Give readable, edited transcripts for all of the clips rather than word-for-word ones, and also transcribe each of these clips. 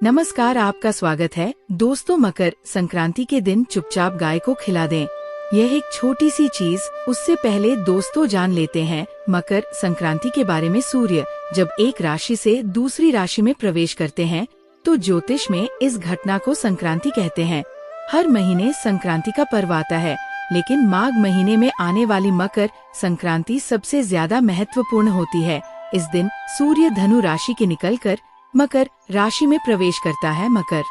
नमस्कार, आपका स्वागत है। दोस्तों, मकर संक्रांति के दिन चुपचाप गाय को खिला दें। यह एक छोटी सी चीज। उससे पहले दोस्तों जान लेते हैं मकर संक्रांति के बारे में। सूर्य जब एक राशि से दूसरी राशि में प्रवेश करते हैं तो ज्योतिष में इस घटना को संक्रांति कहते हैं। हर महीने संक्रांति का पर्व आता है, लेकिन माघ महीने में आने वाली मकर संक्रांति सबसे ज्यादा महत्वपूर्ण होती है। इस दिन सूर्य धनु राशि के निकलकर मकर राशि में प्रवेश करता है। मकर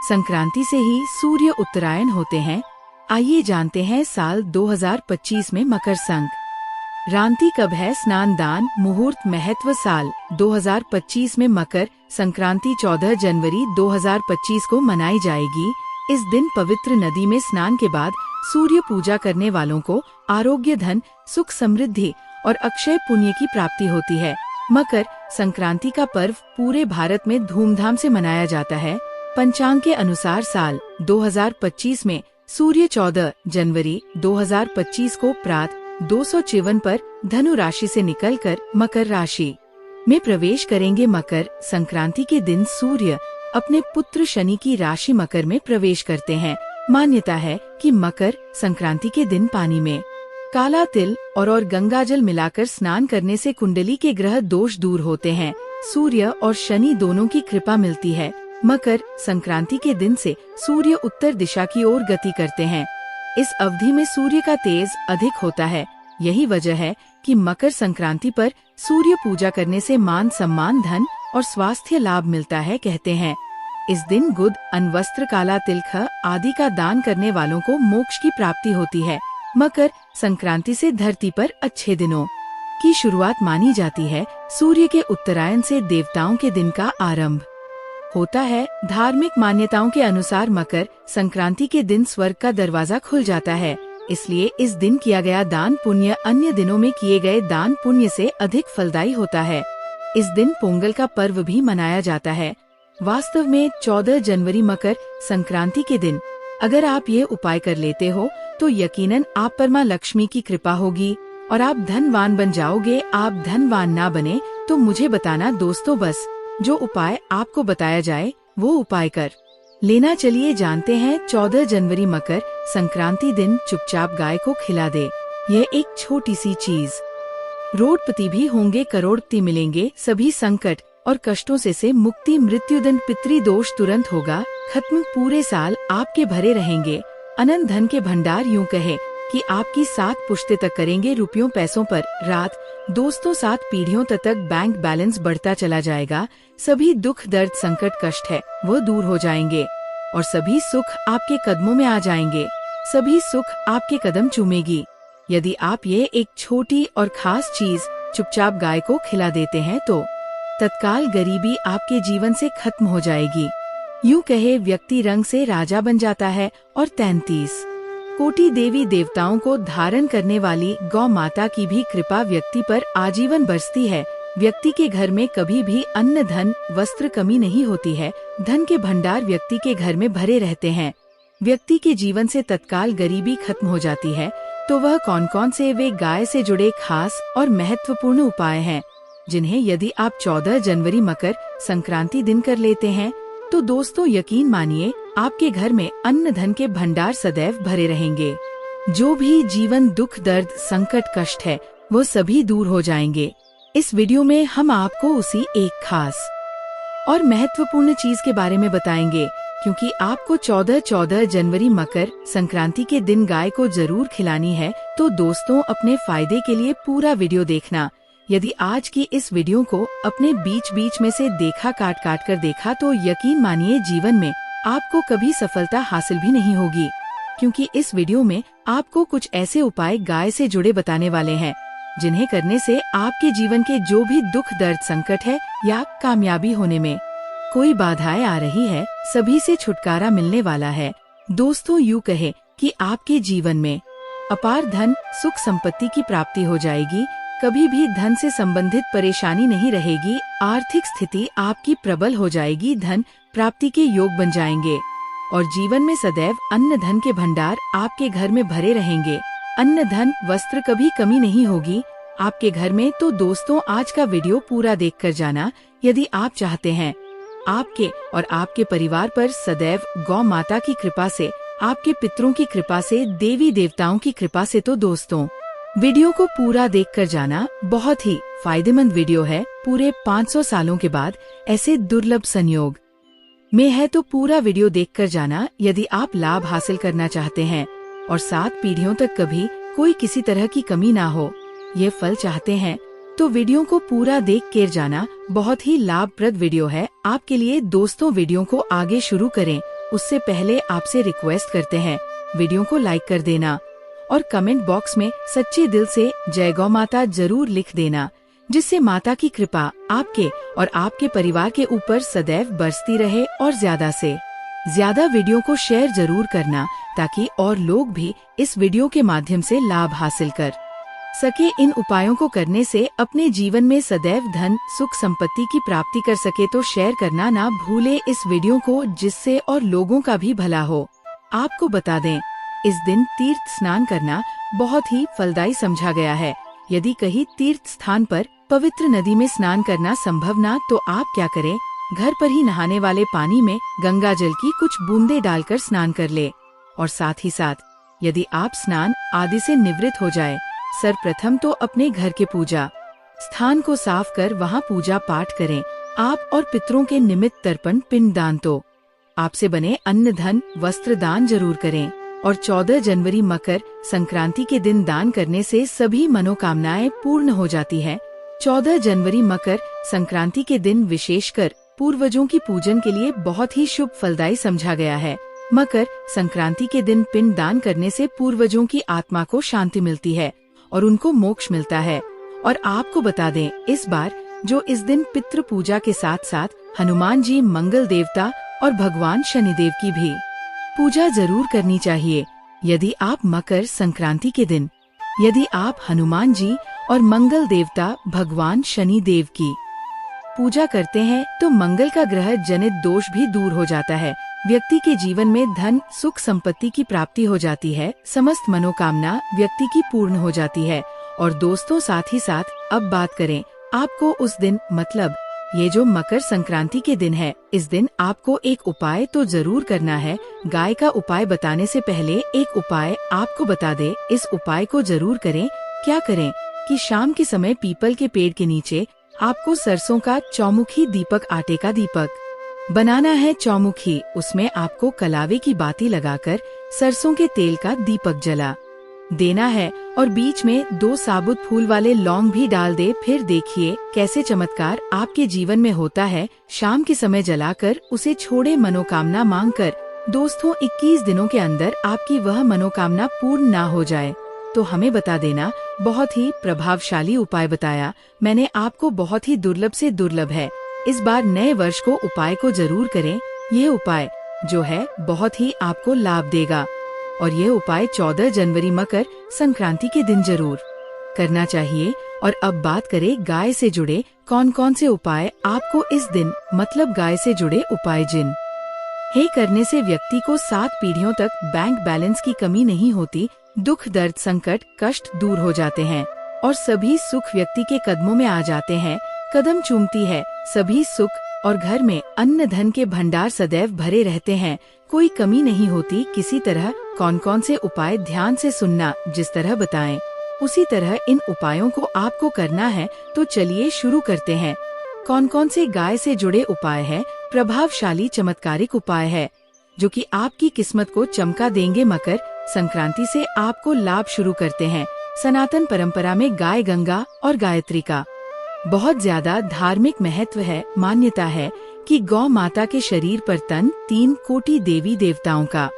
संक्रांति से ही सूर्य उत्तरायण होते हैं। आइए जानते हैं साल 2025 में मकर संक्रांति कब है। स्नान दान मुहूर्त महत्व। साल 2025 में मकर संक्रांति 14 जनवरी 2025 को मनाई जाएगी। इस दिन पवित्र नदी में स्नान के बाद सूर्य पूजा करने वालों को आरोग्य, धन, सुख, समृद्धि और अक्षय पुण्य की प्राप्ति होती है। मकर संक्रांति का पर्व पूरे भारत में धूमधाम से मनाया जाता है। पंचांग के अनुसार साल 2025 में सूर्य 14 जनवरी 2025 को प्रातः 254 पर धनु राशि से निकलकर मकर राशि में प्रवेश करेंगे। मकर संक्रांति के दिन सूर्य अपने पुत्र शनि की राशि मकर में प्रवेश करते हैं। मान्यता है कि मकर संक्रांति के दिन पानी में काला तिल और गंगाजल मिलाकर स्नान करने से कुंडली के ग्रह दोष दूर होते हैं। सूर्य और शनि दोनों की कृपा मिलती है। मकर संक्रांति के दिन से सूर्य उत्तर दिशा की ओर गति करते हैं। इस अवधि में सूर्य का तेज अधिक होता है। यही वजह है कि मकर संक्रांति पर सूर्य पूजा करने से मान सम्मान, धन और स्वास्थ्य लाभ मिलता है। कहते हैं इस दिन गुद, अन्न, वस्त्र, काला तिल आदि का दान करने वालों को मोक्ष की प्राप्ति होती है। मकर संक्रांति से धरती पर अच्छे दिनों की शुरुआत मानी जाती है। सूर्य के उत्तरायण से देवताओं के दिन का आरंभ होता है। धार्मिक मान्यताओं के अनुसार मकर संक्रांति के दिन स्वर्ग का दरवाजा खुल जाता है। इसलिए इस दिन किया गया दान पुण्य अन्य दिनों में किए गए दान पुण्य से अधिक फलदायी होता है। इस दिन पोंगल का पर्व भी मनाया जाता है। वास्तव में 14 जनवरी मकर संक्रांति के दिन अगर आप ये उपाय कर लेते हो तो यकीनन आप पर मां लक्ष्मी की कृपा होगी और आप धनवान बन जाओगे। आप धनवान ना बने तो मुझे बताना दोस्तों, बस जो उपाय आपको बताया जाए वो उपाय कर लेना। चलिए जानते हैं 14 जनवरी मकर संक्रांति दिन चुपचाप गाय को खिला दे। यह एक छोटी सी चीज। करोड़पति भी होंगे, करोड़पति मिलेंगे। सभी संकट और कष्टों से मुक्ति, मृत्युदंड, पितृदोष तुरंत होगा खत्म। पूरे साल आपके भरे रहेंगे अनंत धन के भंडार। यूं कहे कि आपकी 7 पुश्ते तक करेंगे रुपयों पैसों पर रात। दोस्तों, 7 पीढ़ियों तक बैंक बैलेंस बढ़ता चला जाएगा। सभी दुख, दर्द, संकट, कष्ट है वो दूर हो जाएंगे और सभी सुख आपके कदमों में आ जाएंगे। सभी सुख आपके कदम चूमेगी यदि आप ये एक छोटी और खास चीज चुपचाप गाय को खिला देते हैं तो तत्काल गरीबी आपके जीवन से खत्म हो जाएगी। यूं कहे व्यक्ति रंग से राजा बन जाता है और 33 कोटि देवी देवताओं को धारण करने वाली गौ माता की भी कृपा व्यक्ति पर आजीवन बरसती है। व्यक्ति के घर में कभी भी अन्न, धन, वस्त्र कमी नहीं होती है। धन के भंडार व्यक्ति के घर में भरे रहते हैं। व्यक्ति के जीवन से तत्काल गरीबी खत्म हो जाती है। तो वह कौन कौन से वे गाय से जुड़े खास और महत्वपूर्ण उपाय हैं जिन्हें यदि आप 14 जनवरी मकर संक्रांति दिन कर लेते हैं तो दोस्तों यकीन मानिए आपके घर में अन्न, धन के भंडार सदैव भरे रहेंगे। जो भी जीवन दुख, दर्द, संकट, कष्ट है वो सभी दूर हो जाएंगे। इस वीडियो में हम आपको उसी एक खास और महत्वपूर्ण चीज के बारे में बताएंगे, क्योंकि आपको 14 जनवरी मकर संक्रांति के दिन गाय को जरूर खिलानी है। तो दोस्तों, अपने फायदे के लिए पूरा वीडियो देखना। यदि आज की इस वीडियो को अपने बीच बीच में से देखा, काट कर देखा, तो यकीन मानिए जीवन में आपको कभी सफलता हासिल भी नहीं होगी, क्योंकि इस वीडियो में आपको कुछ ऐसे उपाय गाय से जुड़े बताने वाले हैं जिन्हें करने से आपके जीवन के जो भी दुख, दर्द, संकट है या कामयाबी होने में कोई बाधाएं आ रही है, सभी से छुटकारा मिलने वाला है। दोस्तों, यूं कहे कि आपके जीवन में अपार धन, सुख, संपत्ति की प्राप्ति हो जाएगी। कभी भी धन से संबंधित परेशानी नहीं रहेगी। आर्थिक स्थिति आपकी प्रबल हो जाएगी। धन प्राप्ति के योग बन जाएंगे और जीवन में सदैव अन्न, धन के भंडार आपके घर में भरे रहेंगे। अन्न, धन, वस्त्र कभी कमी नहीं होगी आपके घर में। तो दोस्तों, आज का वीडियो पूरा देखकर जाना। यदि आप चाहते हैं आपके और आपके परिवार पर सदैव गौ माता की कृपा से, आपके पितरों की कृपा से, देवी देवताओं की कृपा से। तो दोस्तों, वीडियो को पूरा देखकर जाना। बहुत ही फायदेमंद वीडियो है। पूरे 500 सालों के बाद ऐसे दुर्लभ संयोग में है, तो पूरा वीडियो देखकर जाना यदि आप लाभ हासिल करना चाहते हैं और 7 पीढ़ियों तक कभी कोई किसी तरह की कमी ना हो, ये फल चाहते हैं, तो वीडियो को पूरा देख कर जाना। बहुत ही लाभप्रद वीडियो है आपके लिए। दोस्तों, वीडियो को आगे शुरू करें उससे पहले आपसे रिक्वेस्ट करते हैं वीडियो को लाइक कर देना और कमेंट बॉक्स में सच्चे दिल से जय गौ माता जरूर लिख देना, जिससे माता की कृपा आपके और आपके परिवार के ऊपर सदैव बरसती रहे। और ज्यादा से ज्यादा वीडियो को शेयर जरूर करना, ताकि और लोग भी इस वीडियो के माध्यम से लाभ हासिल कर सके। इन उपायों को करने से अपने जीवन में सदैव धन सुख संपत्ति की प्राप्ति कर सके। तो शेयर करना ना भूले इस वीडियो को, जिससे और लोगों का भी भला हो। आपको बता दें, इस दिन तीर्थ स्नान करना बहुत ही फलदायी समझा गया है। यदि कहीं तीर्थ स्थान पर पवित्र नदी में स्नान करना संभव ना, तो आप क्या करें, घर पर ही नहाने वाले पानी में गंगा जल की कुछ बूंदे डालकर स्नान कर ले। और साथ ही साथ यदि आप स्नान आदि से निवृत्त हो जाए, सर्वप्रथम तो अपने घर के पूजा स्थान को साफ कर वहां पूजा पाठ करें। आप और पितरों के निमित्त तर्पण पिंड दान, तो आपसे बने अन्न धन वस्त्र दान जरूर करें। और 14 जनवरी मकर संक्रांति के दिन दान करने से सभी मनोकामनाएं पूर्ण हो जाती है। 14 जनवरी मकर संक्रांति के दिन विशेषकर पूर्वजों की पूजन के लिए बहुत ही शुभ फलदायी समझा गया है। मकर संक्रांति के दिन पिंड दान करने से पूर्वजों की आत्मा को शांति मिलती है और उनको मोक्ष मिलता है। और आपको बता दें, इस बार जो इस दिन पितृ पूजा के साथ साथ हनुमान जी, मंगल देवता और भगवान शनिदेव की भी पूजा जरूर करनी चाहिए। यदि आप मकर संक्रांति के दिन यदि आप हनुमान जी और मंगल देवता भगवान शनिदेव की पूजा करते हैं, तो मंगल का ग्रह जनित दोष भी दूर हो जाता है। व्यक्ति के जीवन में धन सुख संपत्ति की प्राप्ति हो जाती है। समस्त मनोकामना व्यक्ति की पूर्ण हो जाती है। और दोस्तों, साथ ही साथ अब बात करें आपको उस दिन, मतलब ये जो मकर संक्रांति के दिन है, इस दिन आपको एक उपाय तो जरूर करना है। गाय का उपाय बताने से पहले एक उपाय आपको बता दे, इस उपाय को जरूर करें। क्या करें कि शाम के समय पीपल के पेड़ के नीचे आपको सरसों का चौमुखी दीपक, आटे का दीपक बनाना है। चौमुखी, उसमें आपको कलावे की बाती लगाकर सरसों के तेल का दीपक जला देना है और बीच में 2 साबुत फूल वाले लौंग भी डाल दे। फिर देखिए कैसे चमत्कार आपके जीवन में होता है। शाम के समय जलाकर उसे छोड़े, मनोकामना मांगकर। दोस्तों, 21 दिनों के अंदर आपकी वह मनोकामना पूर्ण ना हो जाए तो हमें बता देना। बहुत ही प्रभावशाली उपाय बताया मैंने आपको, बहुत ही दुर्लभ से दुर्लभ है। इस बार नए वर्ष को उपाय को जरूर करें। ये उपाय जो है बहुत ही आपको लाभ देगा और ये उपाय 14 जनवरी मकर संक्रांति के दिन जरूर करना चाहिए। और अब बात करें गाय से जुड़े कौन कौन से उपाय आपको इस दिन, मतलब गाय से जुड़े उपाय जिन हे करने से व्यक्ति को 7 पीढ़ियों तक बैंक बैलेंस की कमी नहीं होती, दुख दर्द संकट कष्ट दूर हो जाते हैं और सभी सुख व्यक्ति के कदमों में आ जाते हैं। कदम चूमती है सभी सुख और घर में अन्न धन के भंडार सदैव भरे रहते हैं, कोई कमी नहीं होती किसी तरह। कौन कौन से उपाय ध्यान से सुनना, जिस तरह बताएं उसी तरह इन उपायों को आपको करना है। तो चलिए शुरू करते हैं। कौन कौन से गाय से जुड़े उपाय हैं? प्रभावशाली चमत्कारिक उपाय है जो कि आपकी किस्मत को चमका देंगे। मकर संक्रांति से आपको लाभ शुरू करते हैं। सनातन परंपरा में गाय गंगा और गायत्री का बहुत ज्यादा धार्मिक महत्व है। मान्यता है कि गौ माता के शरीर पर तन 3 कोटि देवी देवताओं का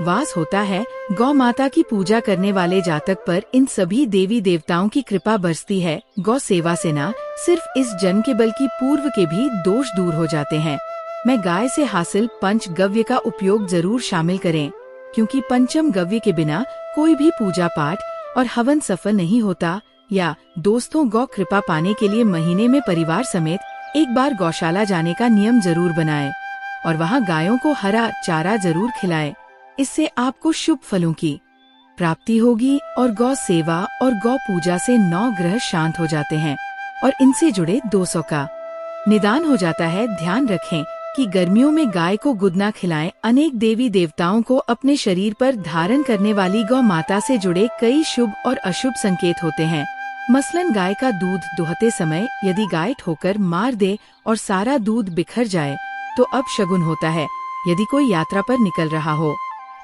वास होता है। गौ माता की पूजा करने वाले जातक पर इन सभी देवी देवताओं की कृपा बरसती है। गौ सेवा से न सिर्फ इस जन्म के बल्कि पूर्व के भी दोष दूर हो जाते हैं। मैं गाय से हासिल पंच गव्य का उपयोग जरूर शामिल करें, क्योंकि पंचम गव्य के बिना कोई भी पूजा पाठ और हवन सफल नहीं होता। या दोस्तों, गौ कृपा पाने के लिए महीने में परिवार समेत एक बार गौशाला जाने का नियम जरूर बनाएं और वहां गायों को हरा चारा जरूर खिलाएं। इससे आपको शुभ फलों की प्राप्ति होगी और गौ सेवा और गौ पूजा से 9 ग्रह शांत हो जाते हैं और इनसे जुड़े 200 का निदान हो जाता है। ध्यान रखें कि गर्मियों में गाय को गुदना खिलाएं। अनेक देवी देवताओं को अपने शरीर पर धारण करने वाली गौ माता से जुड़े कई शुभ और अशुभ संकेत होते हैं। मसलन गाय का दूध दुहते समय यदि गाय ठोकर मार दे और सारा दूध बिखर जाए तो अपशगुन होता है। यदि कोई यात्रा पर निकल रहा हो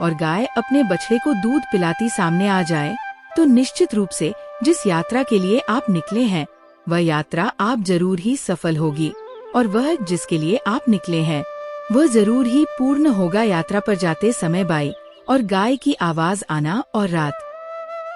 और गाय अपने बछड़े को दूध पिलाती सामने आ जाए तो निश्चित रूप से जिस यात्रा के लिए आप निकले हैं वह यात्रा आप जरूर ही सफल होगी, और वह जिसके लिए आप निकले हैं वह जरूर ही पूर्ण होगा। यात्रा पर जाते समय बाई और गाय की आवाज आना और रात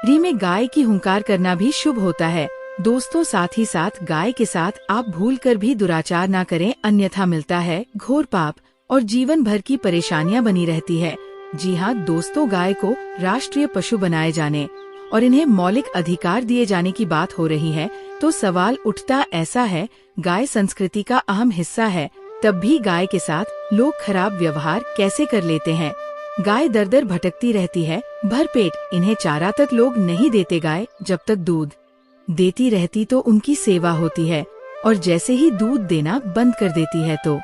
री में गाय की हुंकार करना भी शुभ होता है। दोस्तों, साथ ही साथ गाय के साथ आप भूलकर भी दुराचार ना करें, अन्यथा मिलता है घोर पाप और जीवन भर की परेशानियां बनी रहती है। जी हाँ दोस्तों, गाय को राष्ट्रीय पशु बनाए जाने और इन्हें मौलिक अधिकार दिए जाने की बात हो रही है तो सवाल उठता ऐसा है, गाय संस्कृति का अहम हिस्सा है, तब भी गाय के साथ लोग खराब व्यवहार कैसे कर लेते हैं। गाय दर दर भटकती रहती है भरपेट, इन्हें चारा तक लोग नहीं देते। गाय जब तक दूध देती रहती तो उनकी सेवा होती है, और जैसे ही दूध देना बंद कर देती है तो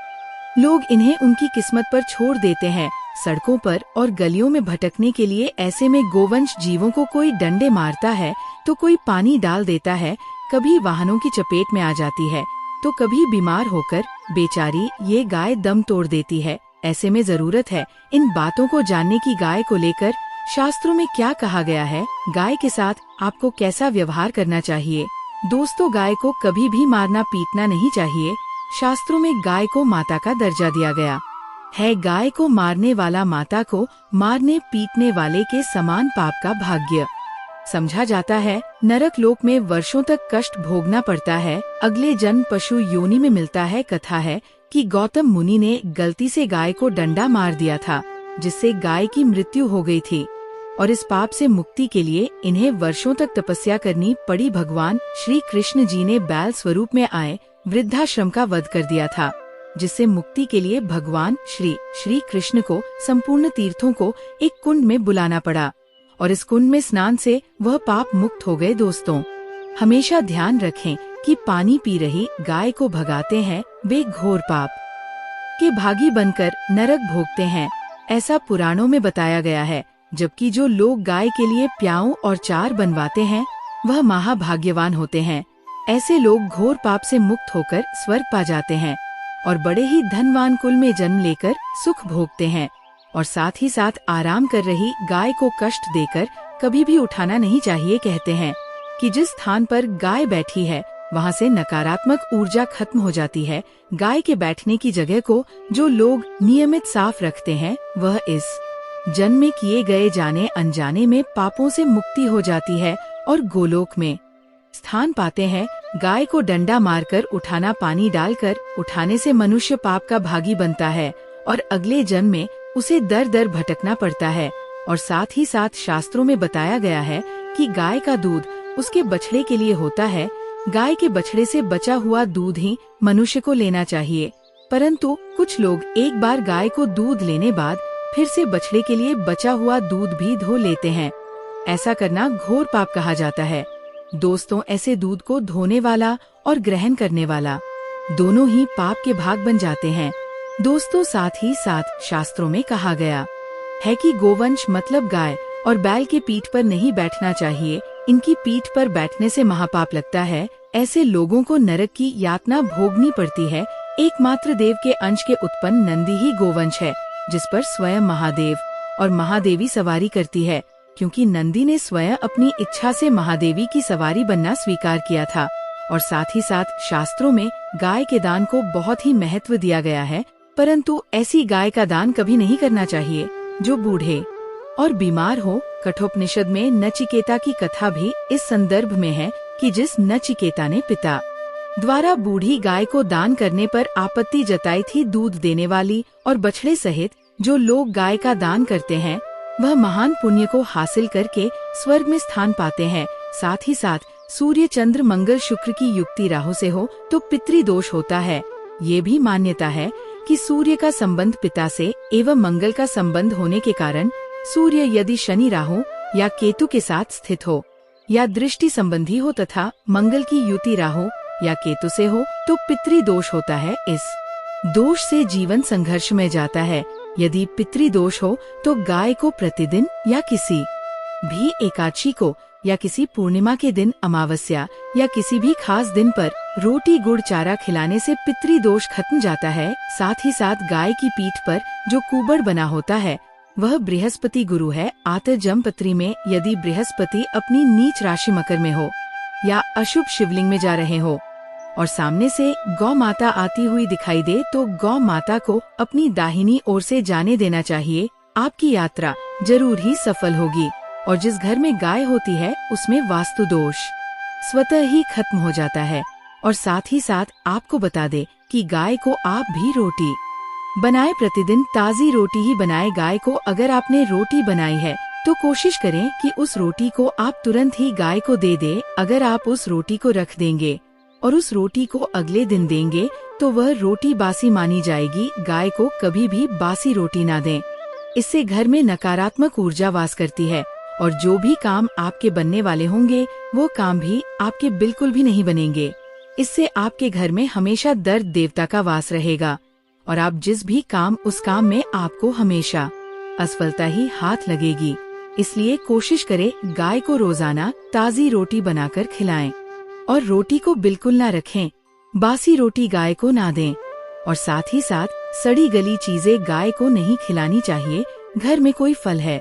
लोग इन्हें उनकी किस्मत पर छोड़ देते हैं, सड़कों पर और गलियों में भटकने के लिए। ऐसे में गोवंश जीवों को कोई डंडे मारता है तो कोई पानी डाल देता है, कभी वाहनों की चपेट में आ जाती है तो कभी बीमार होकर बेचारी ये गाय दम तोड़ देती है। ऐसे में जरूरत है इन बातों को जानने की। गाय को लेकर शास्त्रों में क्या कहा गया है, गाय के साथ आपको कैसा व्यवहार करना चाहिए। दोस्तों, गाय को कभी भी मारना पीटना नहीं चाहिए। शास्त्रों में गाय को माता का दर्जा दिया गया है। गाय को मारने वाला माता को मारने पीटने वाले के समान पाप का भाग्य समझा जाता है। नरक लोक में वर्षों तक कष्ट भोगना पड़ता है, अगले जन्म पशु योनि में मिलता है। कथा है कि गौतम मुनि ने गलती से गाय को डंडा मार दिया था, जिससे गाय की मृत्यु हो गई थी, और इस पाप से मुक्ति के लिए इन्हें वर्षों तक तपस्या करनी पड़ी। भगवान श्री कृष्ण जी ने बैल स्वरूप में आए वृद्धाश्रम का वध कर दिया था, जिससे मुक्ति के लिए भगवान श्री कृष्ण को संपूर्ण तीर्थों को एक कुंड में बुलाना पड़ा, और इस कुंड में स्नान से वह पाप मुक्त हो गए। दोस्तों, हमेशा ध्यान रखें कि पानी पी रही गाय को भगाते हैं वे घोर पाप के भागी बनकर नरक भोगते हैं, ऐसा पुराणों में बताया गया है। जबकि जो लोग गाय के लिए प्याऊ और चार बनवाते हैं वह महाभाग्यवान होते हैं। ऐसे लोग घोर पाप से मुक्त होकर स्वर्ग पा जाते हैं और बड़े ही धनवान कुल में जन्म लेकर सुख भोगते हैं। और साथ ही साथ आराम कर रही गाय को कष्ट देकर कभी भी उठाना नहीं चाहिए। कहते हैं कि जिस स्थान पर गाय बैठी है वहाँ से नकारात्मक ऊर्जा खत्म हो जाती है। गाय के बैठने की जगह को जो लोग नियमित साफ रखते हैं वह इस जन्म में किए गए जाने अनजाने में पापों से मुक्ति हो जाती है और गोलोक में स्थान पाते हैं। गाय को डंडा मारकर उठाना, पानी डालकर उठाने से मनुष्य पाप का भागी बनता है और अगले जन्म में उसे दर दर भटकना पड़ता है। और साथ ही साथ शास्त्रों में बताया गया है कि गाय का दूध उसके बछड़े के लिए होता है। गाय के बछड़े से बचा हुआ दूध ही मनुष्य को लेना चाहिए, परंतु कुछ लोग एक बार गाय को दूध लेने बाद फिर से बछड़े के लिए बचा हुआ दूध भी धो लेते हैं। ऐसा करना घोर पाप कहा जाता है। दोस्तों, ऐसे दूध को धोने वाला और ग्रहण करने वाला दोनों ही पाप के भाग बन जाते हैं। दोस्तों, साथ ही साथ शास्त्रों में कहा गया है कि गोवंश मतलब गाय और बैल के पीठ पर नहीं बैठना चाहिए। इनकी पीठ पर बैठने से महापाप लगता है। ऐसे लोगों को नरक की यातना भोगनी पड़ती है। एकमात्र देव के अंश के उत्पन्न नंदी ही गोवंश है, जिस पर स्वयं महादेव और महादेवी सवारी करती है, क्योंकि नंदी ने स्वयं अपनी इच्छा से महादेवी की सवारी बनना स्वीकार किया था। और साथ ही साथ शास्त्रों में गाय के दान को बहुत ही महत्व दिया गया है, परंतु ऐसी गाय का दान कभी नहीं करना चाहिए जो बूढ़े और बीमार हो। कठोपनिषद में नचिकेता की कथा भी इस संदर्भ में है कि जिस नचिकेता ने पिता द्वारा बूढ़ी गाय को दान करने पर आपत्ति जताई थी, दूध देने वाली और बछड़े सहित जो लोग गाय का दान करते हैं वह महान पुण्य को हासिल करके स्वर्ग में स्थान पाते हैं। साथ ही साथ सूर्य चंद्र मंगल शुक्र की युक्ति राहु से हो तो पितृदोष होता है। ये भी मान्यता है कि सूर्य का संबंध पिता से एवं मंगल का संबंध होने के कारण सूर्य यदि शनि राहु या केतु के साथ स्थित हो या दृष्टि संबंधी हो तथा मंगल की युति राहु या केतु से हो तो पितृदोष होता है। इस दोष से जीवन संघर्ष में जाता है। यदि पितृदोष हो तो गाय को प्रतिदिन या किसी भी एकादशी को या किसी पूर्णिमा के दिन, अमावस्या या किसी भी खास दिन पर रोटी गुड़ चारा खिलाने से पितृदोष खत्म जाता है। साथ ही साथ गाय की पीठ पर जो कुबड़ बना होता है वह बृहस्पति गुरु है। आतर जमपत्री में यदि बृहस्पति अपनी नीच राशि मकर में हो या अशुभ शिवलिंग में जा रहे हो और सामने से गौ माता आती हुई दिखाई दे तो गौ माता को अपनी दाहिनी ओर से जाने देना चाहिए। आपकी यात्रा जरूर ही सफल होगी और जिस घर में गाय होती है उसमें वास्तु दोष स्वतः ही खत्म हो जाता है। और साथ ही साथ आपको बता दे कि गाय को आप भी रोटी बनाए, प्रतिदिन ताज़ी रोटी ही बनाए। गाय को अगर आपने रोटी बनाई है तो कोशिश करें कि उस रोटी को आप तुरंत ही गाय को दे दें। अगर आप उस रोटी को रख देंगे और उस रोटी को अगले दिन देंगे तो वह रोटी बासी मानी जाएगी। गाय को कभी भी बासी रोटी ना दें, इससे घर में नकारात्मक ऊर्जा वास करती है और जो भी काम आपके बनने वाले होंगे वो काम भी आपके बिल्कुल भी नहीं बनेंगे। इससे आपके घर में हमेशा दर्द देवता का वास रहेगा और आप जिस भी काम उस काम में आपको हमेशा असफलता ही हाथ लगेगी। इसलिए कोशिश करें गाय को रोजाना ताज़ी रोटी बनाकर खिलाएं और रोटी को बिल्कुल ना रखें। बासी रोटी गाय को ना दें और साथ ही साथ सड़ी गली चीजें गाय को नहीं खिलानी चाहिए। घर में कोई फल है